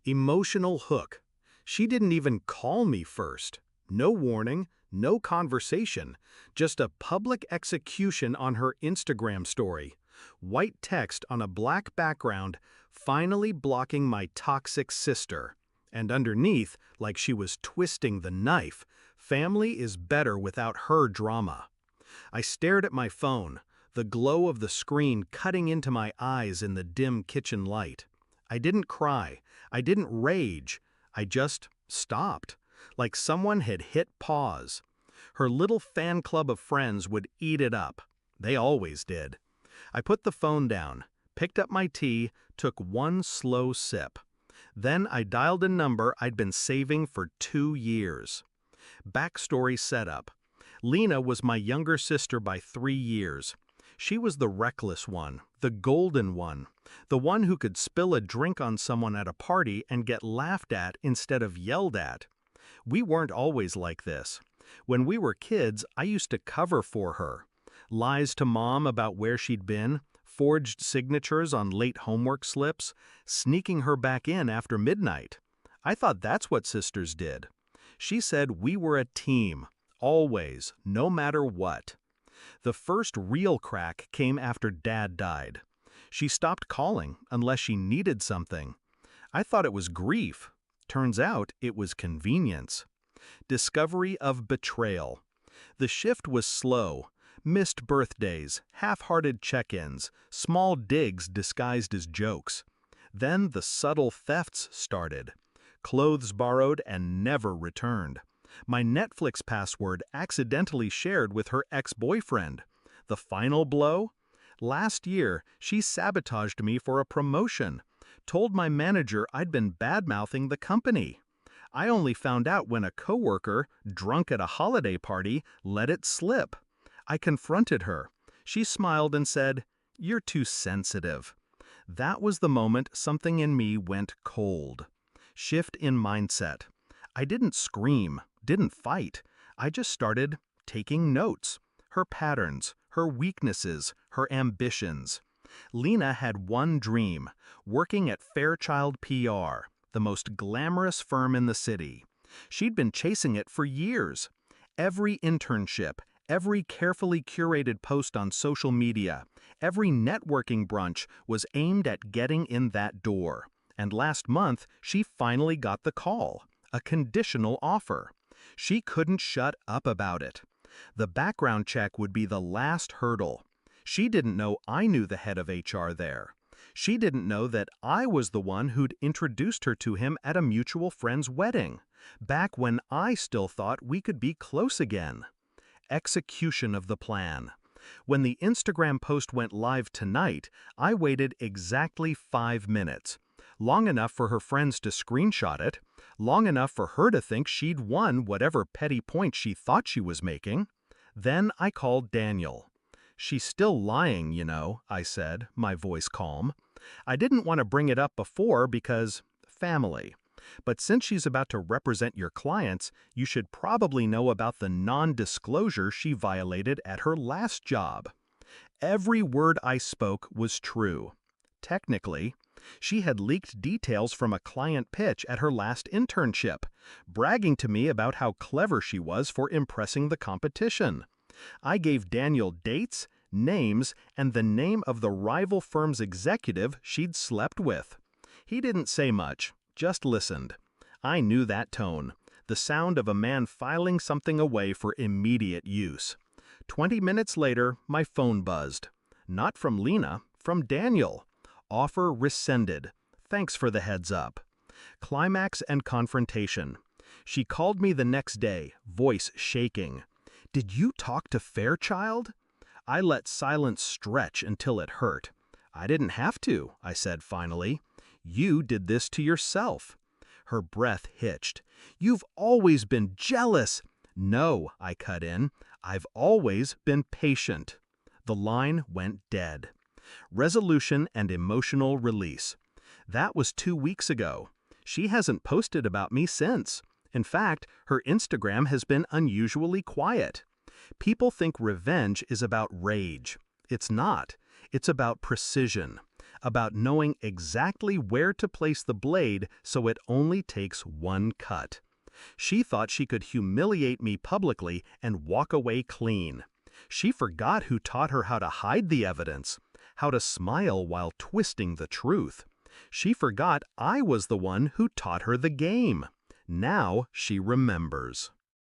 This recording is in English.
Emotional hook. She didn't even call me first. No warning, no conversation, just a public execution on her Instagram story. White text on a black background, finally blocking my toxic sister. And underneath, like she was twisting the knife, family is better without her drama. I stared at my phone, the glow of the screen cutting into my eyes in the dim kitchen light. I didn't cry. I didn't rage. I just stopped, like someone had hit pause. Her little fan club of friends would eat it up. They always did. I put the phone down, picked up my tea, took one slow sip. Then I dialed a number I'd been saving for 2 years. Backstory setup. Lena was my younger sister by 3 years. She was the reckless one, the golden one, the one who could spill a drink on someone at a party and get laughed at instead of yelled at. We weren't always like this. When we were kids, I used to cover for her. Lies to mom about where she'd been, forged signatures on late homework slips, sneaking her back in after midnight. I thought that's what sisters did. She said we were a team, always, no matter what. The first real crack came after Dad died. She stopped calling unless she needed something. I thought it was grief. Turns out it was convenience. Discovery of betrayal. The shift was slow. Missed birthdays, half-hearted check-ins, small digs disguised as jokes. Then the subtle thefts started. Clothes borrowed and never returned. My Netflix password accidentally shared with her ex-boyfriend. The final blow? Last year, she sabotaged me for a promotion. Told my manager I'd been bad-mouthing the company. I only found out when a coworker, drunk at a holiday party, let it slip. I confronted her. She smiled and said, "You're too sensitive." That was the moment something in me went cold. Shift in mindset. I didn't scream, didn't fight. I just started taking notes. Her patterns, her weaknesses, her ambitions. Lena had one dream, working at Fairchild PR, the most glamorous firm in the city. She'd been chasing it for years. Every internship, every carefully curated post on social media, every networking brunch was aimed at getting in that door. And last month, she finally got the call, a conditional offer. She couldn't shut up about it. The background check would be the last hurdle. She didn't know I knew the head of HR there. She didn't know that I was the one who'd introduced her to him at a mutual friend's wedding, back when I still thought we could be close again. Execution of the plan. When the Instagram post went live tonight, I waited exactly 5 minutes. Long enough for her friends to screenshot it, long enough for her to think she'd won whatever petty point she thought she was making. Then I called Daniel. "She's still lying, you know," I said, my voice calm. I didn't want to bring it up before because family. But since she's about to represent your clients, you should probably know about the non-disclosure she violated at her last job. Every word I spoke was true. Technically, she had leaked details from a client pitch at her last internship, bragging to me about how clever she was for impressing the competition. I gave Daniel dates, names, and the name of the rival firm's executive she'd slept with. He didn't say much, just listened. I knew that tone, the sound of a man filing something away for immediate use. 20 minutes later, my phone buzzed. Not from Lena, from Daniel. Offer rescinded. Thanks for the heads up. Climax and confrontation. She called me the next day, voice shaking. "Did you talk to Fairchild?" I let silence stretch until it hurt. "I didn't have to," I said finally. "You did this to yourself." Her breath hitched. "You've always been jealous." "No," I cut in. "I've always been patient." The line went dead. Resolution and emotional release. That was 2 weeks ago. She hasn't posted about me since. In fact, her Instagram has been unusually quiet. People think revenge is about rage. It's not. It's about precision. about knowing exactly where to place the blade so it only takes one cut. She thought she could humiliate me publicly and walk away clean. She forgot who taught her how to hide the evidence, how to smile while twisting the truth. She forgot I was the one who taught her the game. Now she remembers.